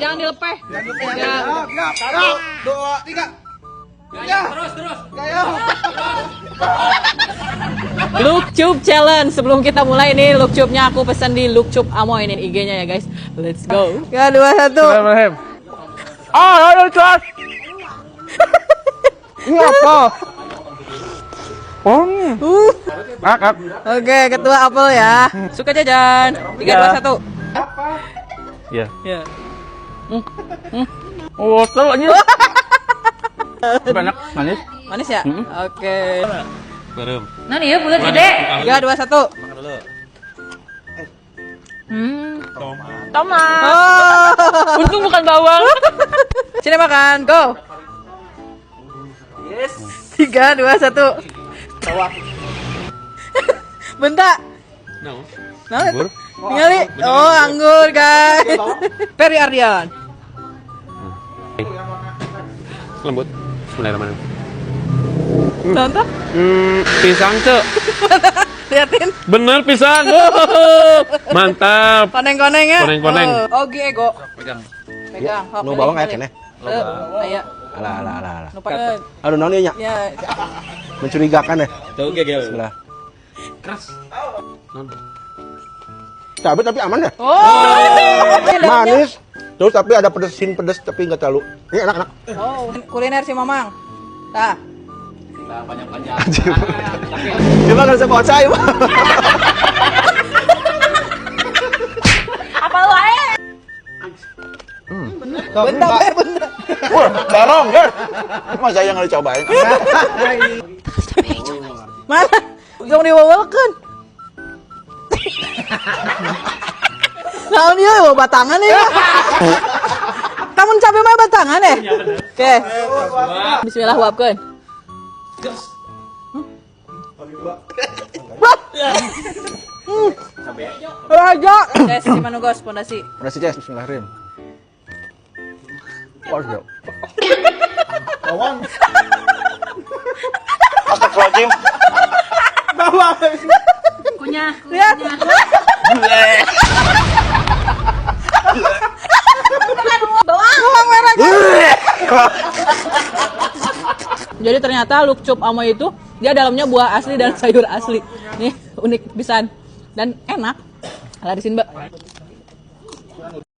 jangan dilepeh. Ya. 1, 2, 3. Ya. Terus. Lukcup challenge. Sebelum kita mulai ini Lukcupnya aku pesan di Lukcup Amoy ini IG-nya ya guys. Let's go. Ya 2 1. Bismillahirrahmanirrahim. Ayo Cos. Ini apa? Akak. Oke, ketua apel ya. Suka jajan. 3 2 1. Iya. Ya. Oh, terus aja. Banyak manis. Manis ya? Oke. Belum. Nani ya bulat gede. 3 2 1. Makan dulu. Tomat. Oh. Untung bukan bawang. Sini makan, go. Yes. 3 2 1. Bawang. Bentar. No. Anggur. Ningali. Oh, anggur, guys. Ferry Ardian. Lembut. Bismillahirrahmanirrahim. Tonton. Pisang, Cek. Liatin. Bener pisang. Mantap. Koneng-koneng ya. Koneng-koneng. Oh, Ego. Pegang. Pegang. Nu bawang kayak kene. Aya. Alah. Nu pakeun. Aduh naon ieu nya? Ya. Mencurigakan ya. Tahu gegel. Bismillah. Keras. Cabai tapi aman ya. Oh. Manis. Terus tapi ada pedes tapi nggak terlalu. Ini enak-enak. Oh, kuliner si Mamang. Tah. Panjang-panjang. Coba kalau saya bawa saya, Pak. Apa wae? Bentar. Wah, barong ya. Masa saya nggak dicobain. Mana? Jangan diwawalkeun. Naon ieu bawa batangan ya? Tamun cabe mah batangan ya? Oke. Bismillah uapkeun. Raja. Tes si Manugos pondasi. Udah sih, bismillahirrahmanirrahim. Wah, siap. Bawang. Astagfirullahaladzim. Bawang. Kunyah. Lihat. Bawang merah. Jadi ternyata Lukcup Amoy itu dia dalamnya buah asli dan sayur asli. Nih unik pisan dan enak. Lah di sini, Mbak.